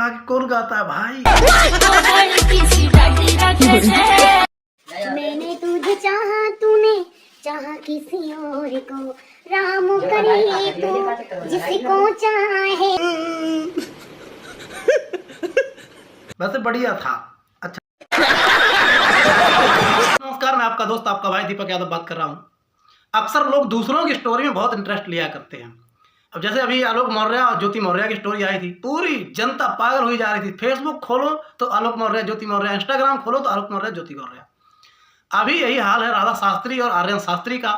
लगा कि कौन गाता है भाई। मैंने तुझे चाहा, तूने चाहा किसी और को, राम करे तो जिसको चाहे। वैसे बढ़िया था। अच्छा, नमस्कार, मैं आपका दोस्त आपका भाई दीपक यादव बात कर रहा हूँ। अक्सर लोग दूसरों की स्टोरी में बहुत इंटरेस्ट लिया करते हैं। अब जैसे अभी आलोक मौर्य और ज्योति मौर्य की स्टोरी आई थी, पूरी जनता पागल हुई जा रही थी। फेसबुक खोलो तो आलोक मौर्य ज्योति मौर्य, इंस्टाग्राम खोलो तो आलोक मौर्य ज्योति मौर्य। अभी यही हाल है राधा शास्त्री और आर्यन शास्त्री का।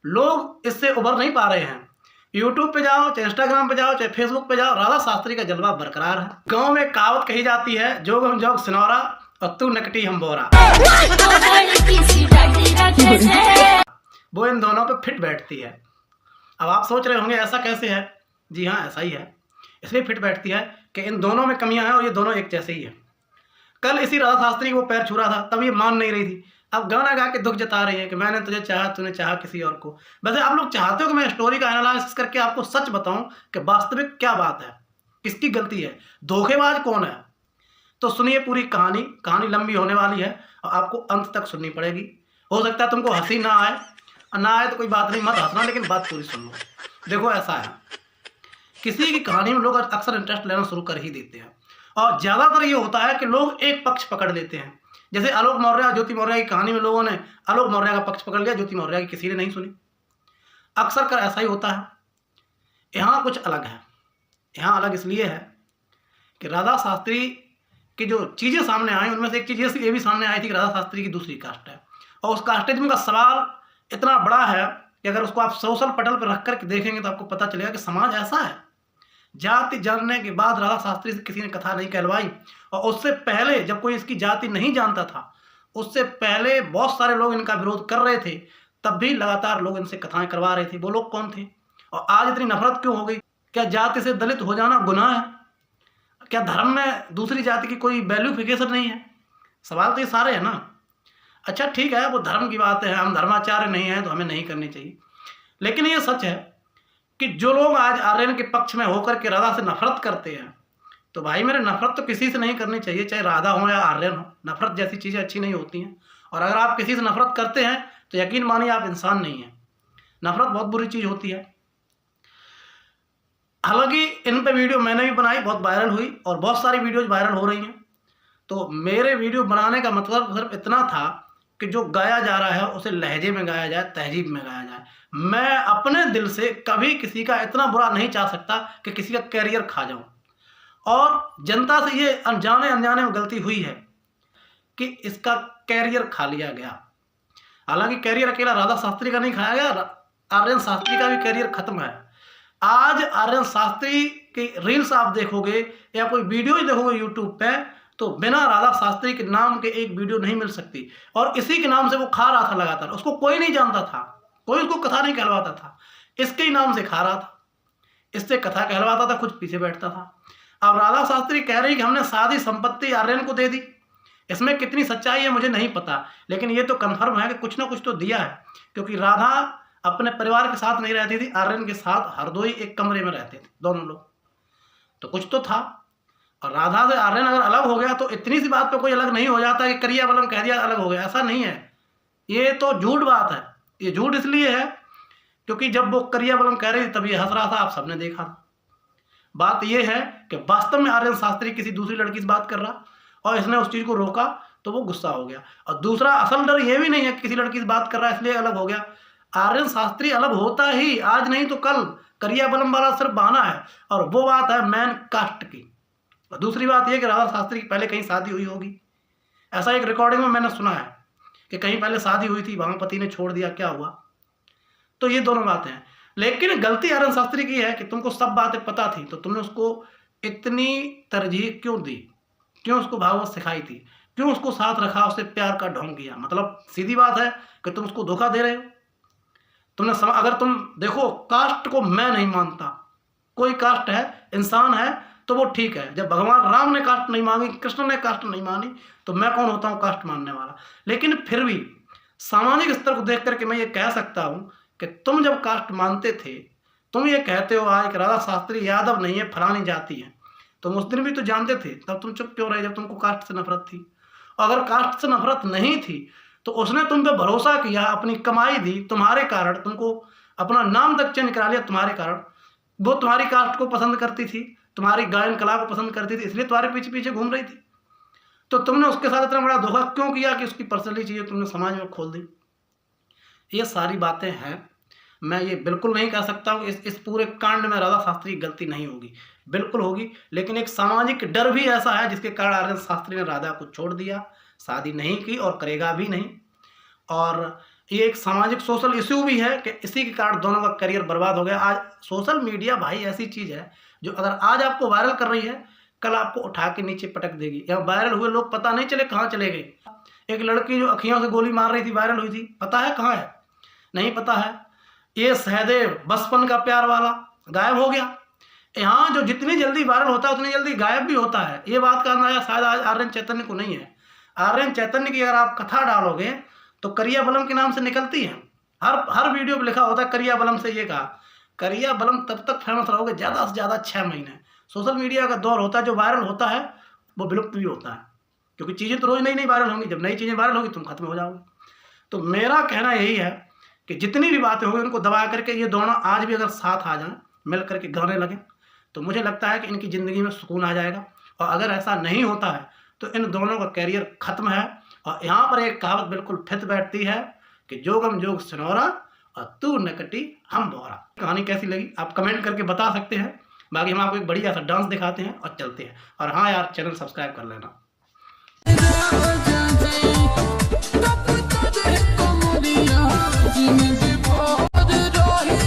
लोग इससे उबर नहीं पा रहे हैं। यूट्यूब पे जाओ, चाहे इंस्टाग्राम पे जाओ, चाहे फेसबुक पे जाओ, राधा शास्त्री का जलवा बरकरार है। गांव में कहावत कही जाती है, जोग हम जोग सिनौरा और तू नकटी हम बोरा। वो इन दोनों पे फिट बैठती है। अब आप सोच रहे होंगे ऐसा कैसे है। जी हाँ, ऐसा ही है। इसलिए फिट बैठती है कि इन दोनों में कमियां हैं और ये दोनों एक जैसे ही है। कल इसी राधा शास्त्री को पैर छू रहा था, तब ये मान नहीं रही थी। अब गाना गा के दुख जता रही है कि मैंने तुझे चाहा, तूने चाहा किसी और को। वैसे आप लोग चाहते हो कि मैं स्टोरी का एनालिसिस करके आपको सच बताऊं कि वास्तविक क्या बात है, किसकी गलती है, धोखेबाज कौन है। तो सुनिए पूरी कहानी। कहानी लंबी होने वाली है और आपको अंत तक सुननी पड़ेगी। हो सकता है तुमको हंसी ना आए, ना आए तो कोई बात नहीं, मत हंसना, लेकिन बात पूरी सुन लो। देखो ऐसा है, किसी की कहानी में लोग अक्सर इंटरेस्ट लेना शुरू कर ही देते हैं और ज़्यादातर ये होता है कि लोग एक पक्ष पकड़ लेते हैं। जैसे आलोक मौर्य और ज्योति मौर्य की कहानी में लोगों ने आलोक मौर्य का पक्ष पकड़ लिया, ज्योति मौर्य की किसी ने नहीं सुनी। अक्सर कर ऐसा ही होता है। यहाँ कुछ अलग है। यहाँ अलग इसलिए है कि राधा शास्त्री की जो चीज़ें सामने आई उनमें से एक चीज़ ये भी सामने आई थी कि राधा शास्त्री की दूसरी कास्ट है। और उस कास्टिज्म का सवाल इतना बड़ा है कि अगर उसको आप सोशल पटल पर रख कर देखेंगे तो आपको पता चलेगा कि समाज ऐसा है। जाति जानने के बाद राधा शास्त्री से किसी ने कथा नहीं कहलवाई, और उससे पहले जब कोई इसकी जाति नहीं जानता था, उससे पहले बहुत सारे लोग इनका विरोध कर रहे थे, तब भी लगातार लोग इनसे कथाएं करवा रहे थे। वो लोग कौन थे और आज इतनी नफरत क्यों हो गई? क्या जाति से दलित हो जाना गुनाह है? क्या धर्म में दूसरी जाति की कोई वैल्यूफिकेशन नहीं है? सवाल तो ये सारे हैं ना। अच्छा ठीक है, वो धर्म की बात है, हम धर्माचार्य नहीं हैं तो हमें नहीं करनी चाहिए। लेकिन ये सच है कि जो लोग आज आर्यन के पक्ष में होकर के राधा से नफरत करते हैं, तो भाई मेरे नफरत तो किसी से नहीं करनी चाहिए, चाहे राधा हो या आर्यन हो। नफरत जैसी चीज़ें अच्छी नहीं होती हैं। और अगर आप किसी से नफरत करते हैं तो यकीन मानिए आप इंसान नहीं हैं। नफरत बहुत बुरी चीज़ होती है। हालांकि इन पे वीडियो मैंने भी बनाई, बहुत वायरल हुई और बहुत सारी वीडियोज वायरल हो रही हैं। तो मेरे वीडियो बनाने का मतलब सिर्फ इतना था कि जो गाया जा रहा है उसे लहजे में गाया जाए, तहजीब में गाया जाए। मैं अपने दिल से कभी किसी का इतना बुरा नहीं चाह सकता कि किसी का कैरियर खा जाऊं। और जनता से ये अनजाने अनजाने में गलती हुई है कि इसका कैरियर खा लिया गया। हालांकि कैरियर अकेला राधा शास्त्री का नहीं खाया गया, आर्यन शास्त्री का भी कैरियर खत्म है। आज आर्यन शास्त्री की रील्स आप देखोगे या कोई वीडियो देखोगे यूट्यूब पे, तो बिना राधा शास्त्री के नाम के एक वीडियो नहीं मिल सकती। और इसी के नाम से वो खा रहा था लगातार। उसको कोई नहीं जानता था, कोई उसको कथा नहीं कहलवाता था, इसके ही नाम से खा रहा था। इससे कथा कहलवाता था, खुद पीछे बैठता था। अब राधा शास्त्री कह रही कि हमने सारी संपत्ति आर्यन को दे दी। इसमें कितनी सच्चाई है मुझे नहीं पता, लेकिन ये तो कन्फर्म है कि कुछ ना कुछ तो दिया है, क्योंकि राधा अपने परिवार के साथ नहीं रहती थी, आर्यन के साथ हरदोई एक कमरे में रहते थे दोनों लोग। तो कुछ तो था। और राधा से आर्यन अगर अलग हो गया तो इतनी सी बात पे कोई अलग नहीं हो जाता कि करिया बलम कह दिया अलग हो गया। ऐसा नहीं है, ये तो झूठ बात है। ये झूठ इसलिए है क्योंकि जब वो करिया बलम कह रही थी तब ये हंस रहा था, आप सबने देखा था। बात ये है कि वास्तव में आर्यन शास्त्री किसी दूसरी लड़की से बात कर रहा और इसने उस चीज़ को रोका तो वो गुस्सा हो गया। और दूसरा असल डर ये भी नहीं है कि किसी लड़की से बात कर रहा है इसलिए अलग हो गया। आर्यन शास्त्री अलग होता ही आज नहीं तो कल। करिया बलम वाला सिर्फ बहाना है, और वो बात है मैन कास्ट की। और दूसरी बात यह कि राधा शास्त्री की पहले कहीं शादी हुई होगी, ऐसा एक रिकॉर्डिंग में मैंने सुना है कि कहीं पहले शादी हुई थी, वहां पति ने छोड़ दिया, क्या हुआ। तो ये दोनों बातें हैं। लेकिन गलती आर्यन शास्त्री की है कि तुमको सब बातें पता थी तो तुमने उसको इतनी तरजीह क्यों दी, क्यों उसको भागवत सिखाई थी, क्यों उसको साथ रखा, उससे प्यार का ढोंग किया। मतलब सीधी बात है कि तुम उसको धोखा दे रहे हो। तुमने अगर तुम देखो, कास्ट को मैं नहीं मानता, कोई कास्ट है, इंसान है तो वो ठीक है। जब भगवान राम ने कास्ट नहीं मांगी, कृष्ण ने कास्ट नहीं मानी, तो मैं कौन होता हूँ कास्ट मानने वाला। लेकिन फिर भी सामाजिक स्तर को देख करके मैं ये कह सकता हूँ कि तुम जब कास्ट मानते थे, तुम ये कहते हो आज कि राधा शास्त्री यादव नहीं है, फलानी जाति है, तुम उस दिन भी तो जानते थे, तब तुम चुप क्यों रहे जब तुमको कास्ट से नफरत थी? अगर कास्ट से नफरत नहीं थी तो उसने तुम पे भरोसा किया, अपनी कमाई दी तुम्हारे कारण, तुमको अपना नाम तक चेंज करा लिया तुम्हारे कारण। वो तुम्हारी कास्ट को पसंद करती थी, तुम्हारी गायन कला को पसंद करती थी, इसलिए तुम्हारे पीछे पीछे घूम रही थी। तो तुमने उसके साथ इतना बड़ा धोखा क्यों किया कि उसकी पर्सनली चीज़ें तुमने समाज में खोल दी? ये सारी बातें हैं। मैं ये बिल्कुल नहीं कह सकता हूँ इस पूरे कांड में राधा शास्त्री की गलती नहीं होगी, बिल्कुल होगी, लेकिन एक सामाजिक डर भी ऐसा है जिसके कारण आर्यन शास्त्री ने राधा को छोड़ दिया, शादी नहीं की और करेगा भी नहीं। और ये एक सामाजिक सोशल इश्यू भी है कि इसी के कारण दोनों का करियर बर्बाद हो गया। आज सोशल मीडिया भाई ऐसी चीज़ है जो अगर आज आपको वायरल कर रही है, कल आपको उठा के नीचे पटक देगी। या वायरल हुए लोग पता नहीं चले कहाँ चले गए। एक लड़की जो अखियों से गोली मार रही थी, वायरल हुई थी, पता है कहाँ है? नहीं पता है। ये सहदेव बचपन का प्यार वाला गायब हो गया। यहाँ जो जितनी जल्दी वायरल होता है उतनी जल्दी गायब भी होता है। ये बात का अंदाजा शायद आज आर्यन चैतन्य को नहीं है। आर्यन चैतन्य की अगर आप कथा डालोगे तो करिया बलम के नाम से निकलती है। हर वीडियो में लिखा होता है करिया बलम से ये कहा। करिया बलम तब तक फेमस रहोगे ज़्यादा से ज़्यादा 6 महीने। सोशल मीडिया का दौर होता है, जो वायरल होता है वो विलुप्त भी होता है, क्योंकि चीज़ें तो रोज़ नई नई वायरल होंगी। जब नई चीज़ें वायरल होगी तुम खत्म हो जाओगे। तो मेरा कहना यही है कि जितनी भी बातें होंगी उनको दबा करके ये दोनों आज भी अगर साथ आ जाएं, मिल करके गाने लगें, तो मुझे लगता है कि इनकी ज़िंदगी में सुकून आ जाएगा। और अगर ऐसा नहीं होता है तो इन दोनों का कैरियर खत्म है। और यहाँ पर एक कहावत बिल्कुल फिट बैठती है कि जोगम जोग सिनौरा और तू नकटी हम बोरा। कहानी कैसी लगी आप कमेंट करके बता सकते हैं। बाकी हम आपको एक बढ़िया सा डांस दिखाते हैं और चलते हैं। और हाँ यार, चैनल सब्सक्राइब कर लेना।